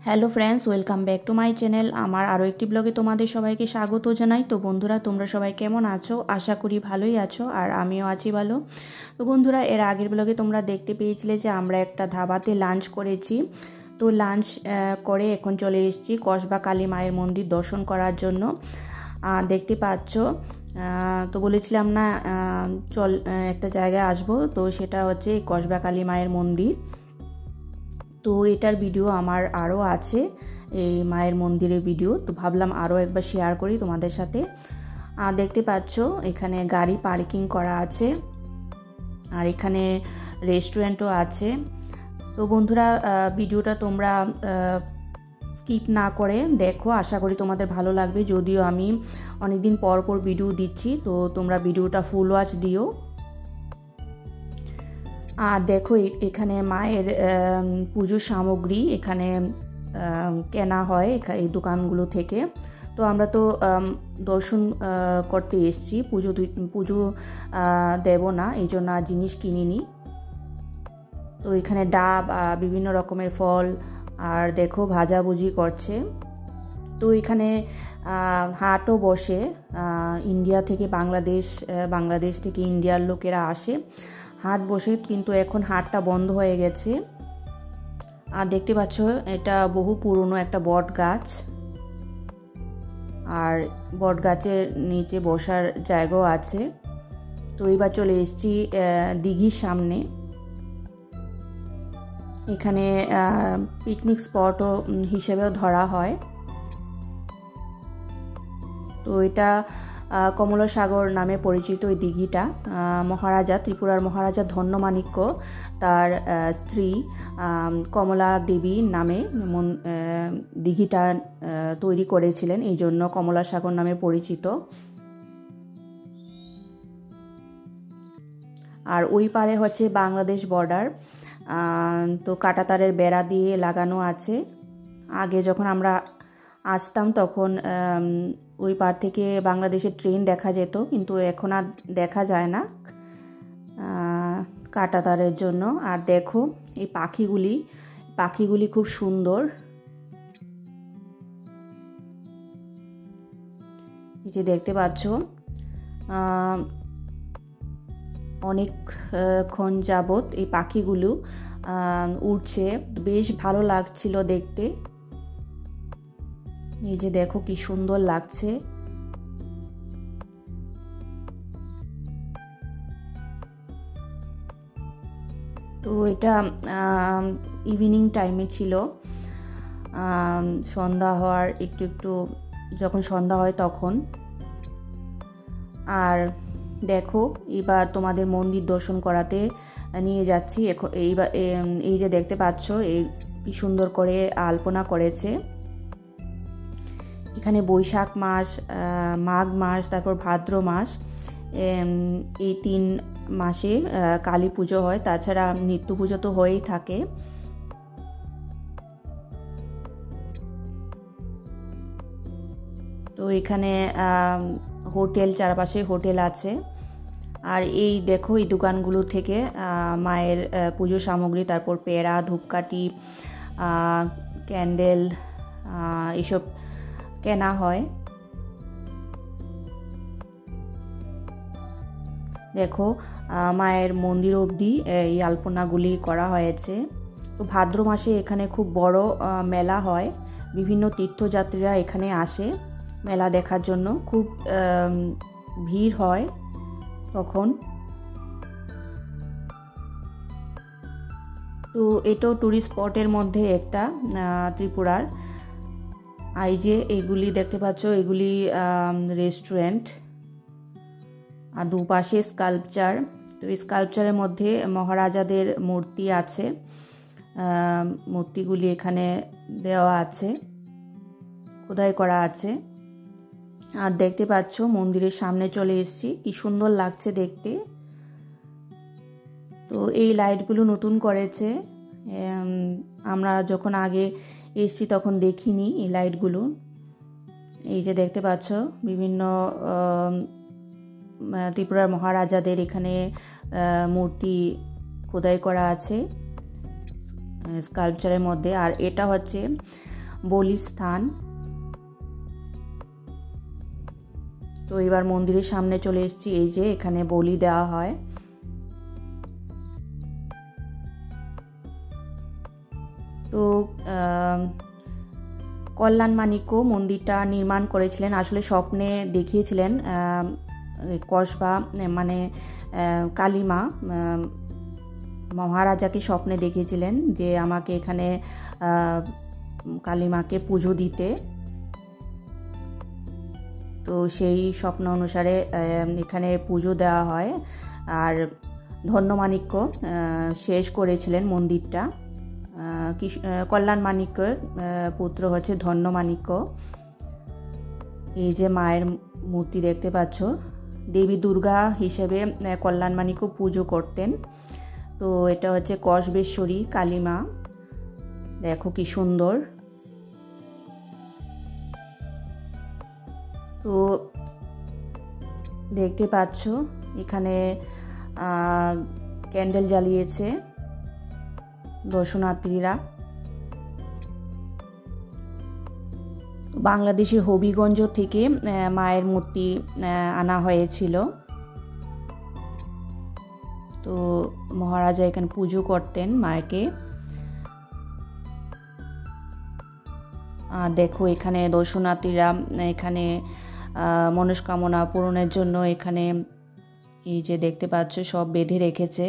Hello friends, welcome back to my channel. আমার আরও একটি ব্লগে তোমাদের সবাইকে স্বাগত জানাই। তো বন্ধুরা, তোমরা সবাই কেমন আছো? আশা করি ভালোই আছো, আর আমিও আছি ভালো। তো বন্ধুরা, এর আগের ব্লগে তোমরা দেখতে পেয়েছিলে যে আমরা একটা ধাবাতে লাঞ্চ করেছি। তো লাঞ্চ করে এখন চলে এসেছি কসবা কালী মায়ের মন্দির দর্শন করার জন্য। দেখতে পাচ্ছ, তো বলেছিলাম না চল একটা জায়গায় আসবো, তো সেটা হচ্ছে কসবা কালী মায়ের মন্দির। তো এটার ভিডিও আমার আরও আছে, এই মায়ের মন্দিরের ভিডিও, তো ভাবলাম আরও একবার শেয়ার করি তোমাদের সাথে। দেখতে পাচ্ছ এখানে গাড়ি পার্কিং করা আছে, আর এখানে রেস্টুরেন্টও আছে। তো বন্ধুরা, ভিডিওটা তোমরা স্কিপ না করে দেখো, আশা করি তোমাদের ভালো লাগবে। যদিও আমি অনেকদিন পর পর ভিডিও দিচ্ছি, তো তোমরা ভিডিওটা ফুল ওয়াচ দিও। আর দেখো এখানে মায়ের পুজোর সামগ্রী এখানে কেনা হয় এই দোকানগুলো থেকে। তো আমরা তো দর্শন করতে এসেছি, পুজো দেব না, এই জন্য জিনিস কিনিনি। তো এখানে ডাব, বিভিন্ন রকমের ফল, আর দেখো ভাজাভুজি করছে। তো এখানে হাটও বসে, ইন্ডিয়া থেকে বাংলাদেশ থেকে ইন্ডিয়ার লোকেরা আসে, হাট বসে, কিন্তু এখন হাটটা বন্ধ হয়ে গেছে। আর দেখতে পাচ্ছ এটা বহু পুরনো একটা বট গাছ, আর বট গাছের নিচে বসার জায়গাও আছে। তো এবার চলে এসেছি দিঘির সামনে। এখানে পিকনিক স্পটও হিসেবেও ধরা হয়। তো এটা কমলাসাগর নামে পরিচিত এই দিঘিটা। ত্রিপুরার মহারাজা ধন্যমাণিক্য তার স্ত্রী কমলা দেবী নামে দিঘিটা তৈরি করেছিলেন, এই জন্য কমলাসাগর নামে পরিচিত। আর ওই পারে হচ্ছে বাংলাদেশ বর্ডার। তো কাঁটাতারের বেড়া দিয়ে লাগানো আছে। আগে যখন আমরা আসতাম তখন ওই পার থেকে বাংলাদেশের ট্রেন দেখা যেত, কিন্তু এখন আর দেখা যায় না কাঁটাতারের জন্য। আর দেখো এই পাখিগুলি খুব সুন্দর। এই যে দেখতে পাচ্ছ, অনেকক্ষণ যাবত এই পাখিগুলো উড়ছে, বেশ ভালো লাগছিল দেখতে। এই যে দেখো কি সুন্দর লাগছে। তো এটা ইভিনিং টাইমে ছিল, সন্ধ্যা হওয়ার একটু যখন সন্ধ্যা হয় তখন। আর দেখো এবার তোমাদের মন্দির দর্শন করাতে নিয়ে যাচ্ছি। এই যে দেখতে পাচ্ছ, এই কি সুন্দর করে আলপনা করেছে। এখানে বৈশাখ মাস, মাঘ মাস, তারপর ভাদ্র মাস, এই 3 মাসে কালী পুজো হয়। তাছাড়া নিত্য পুজো তো হয়েই থাকে। তো এখানে হোটেল, চারপাশে হোটেল আছে। আর এই দেখো এই দোকানগুলো থেকে মায়ের পুজো সামগ্রী, তারপর পেড়া, ধূপকাঠি, ক্যান্ডেল, এসব কেনা হয়। দেখো মায়ের মন্দির অবধি এই আলপনাগুলি করা হয়েছে। তো ভাদ্র মাসে এখানে খুব বড় মেলা হয়, বিভিন্ন তীর্থযাত্রীরা এখানে আসে মেলা দেখার জন্য, খুব ভিড় হয় তখন। তো এটাও টুরিস্ট স্পটের মধ্যে একটা ত্রিপুরার। এই যে এইগুলি দেখতে পাচ্ছ, এগুলি রেস্টুরেন্ট, আর দুপাশে স্কাল্পচার। তো এই স্কাল্পচারের মধ্যে মহারাজাদের মূর্তি আছে, মূর্তিগুলি এখানে দেওয়া আছে, খোদাই করা আছে। আর দেখতে পাচ্ছ মন্দিরের সামনে চলে এসেছি, কি সুন্দর লাগছে দেখতে। তো এই লাইটগুলো নতুন করেছে, আমরা যখন আগে এসেছি তখন দেখিনি এই লাইটগুলো। এই যে দেখতে পাচ্ছ বিভিন্ন ত্রিপুরার মহারাজাদের এখানে মূর্তি খোদাই করা আছে স্কাল্পচারের মধ্যে। আর এটা হচ্ছে বলি স্থান। তো এবার মন্দিরের সামনে চলে এসেছি, এই যে এখানে বলি দেওয়া হয়। তো কল্যাণ মাণিক্য মন্দিরটা নির্মাণ করেছিলেন, আসলে স্বপ্নে দেখিয়েছিলেন কসবা মানে কালীমা মহারাজাকে স্বপ্নে দেখিয়েছিলেন যে আমাকে এখানে কালীমাকে পুজো দিতে। তো সেই স্বপ্ন অনুসারে এখানে পুজো দেওয়া হয়। আর ধন্যমাণিক্য শেষ করেছিলেন মন্দিরটা। কল্যাণ মাণিক্যের পুত্র হচ্ছে ধন্যমাণিক্য। এই যে মায়ের মূর্তি দেখতে পাচ্ছ, দেবী দুর্গা হিসেবে কল্যাণ মাণিক্য পুজো করতেন। তো এটা হচ্ছে কসবেশ্বরী কালীমা, দেখো কি সুন্দর। তো দেখতে পাচ্ছ এখানে ক্যান্ডেল জ্বালিয়েছে দর্শনার্থীরা। বাংলাদেশের হবিগঞ্জ থেকে মায়ের মূর্তি আনা হয়েছিল। তো মহারাজা এখানে পুজো করতেন মাকে। দেখো এখানে দর্শনার্থীরা এখানে মনস্কামনা পূরণের জন্য এখানে এই যে দেখতে পাচ্ছ সব বেঁধে রেখেছে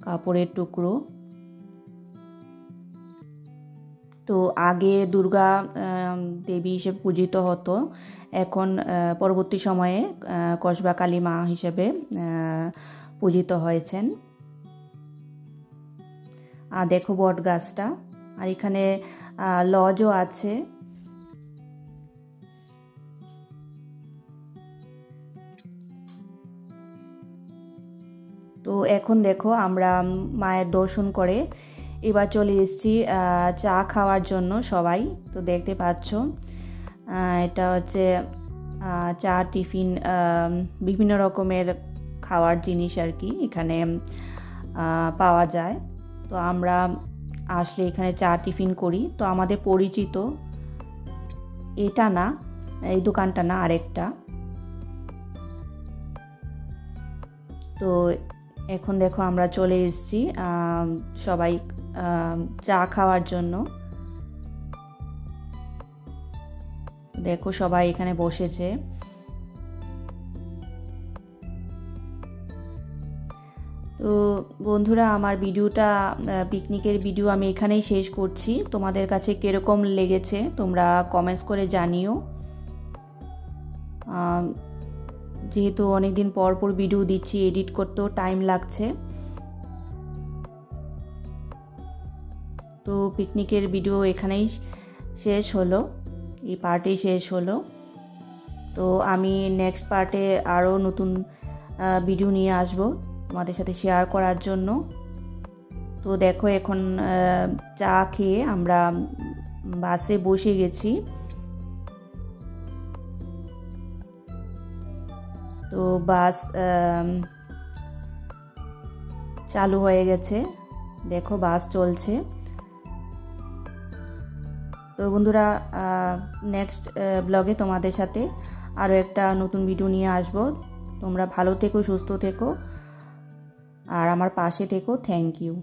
কাপড়ের টুকরো। তো আগে দুর্গা দেবী হিসেবে পূজিত হতো, এখন পরবর্তী সময়ে কসবা কালী মা হিসেবে পূজিত হয়েছেন। আর দেখো বট গাছটা, আর এখানে লজও আছে। তো এখন দেখো আমরা মায়ের দর্শন করে এবার চলে এসেছি চা খাওয়ার জন্য সবাই। তো দেখতে পাচ্ছ এটা হচ্ছে চা, টিফিন, বিভিন্ন রকমের খাওয়ার জিনিস আর কি এখানে পাওয়া যায়। তো আমরা আসলে এখানে চা টিফিন করি। তো আমাদের পরিচিত এটা না, এই দোকানটা না, আরেকটা। তো এখন দেখো আমরা চলে এসেছি সবাই চা খাওয়ার জন্য। দেখো সবাই এখানে বসেছে। তো বন্ধুরা, আমার ভিডিওটা পিকনিকের ভিডিও আমি এখানেই শেষ করছি। তোমাদের কাছে কিরকম লেগেছে তোমরা কমেন্টস করে জানিও। যেহেতু অনেকদিন পর পর ভিডিও দিচ্ছি, এডিট করতেও টাইম লাগছে। তো পিকনিকের ভিডিও এখানেই শেষ হলো, এই পার্টেই শেষ হলো। তো আমি নেক্সট পার্টে আরও নতুন ভিডিও নিয়ে আসব তোমাদের সাথে শেয়ার করার জন্য। তো দেখো এখন চা খেয়ে আমরা বাসে বসে গেছি। তো বাস চালু হয়ে গেছে, দেখো বাস চলছে। তো বন্ধুরা, নেক্সট ব্লগে তোমাদের সাথে আরও একটা নতুন ভিডিও নিয়ে আসব। তোমরা ভালো থেকো, সুস্থ থেকো, আর আমার পাশে থেকো। Thank you.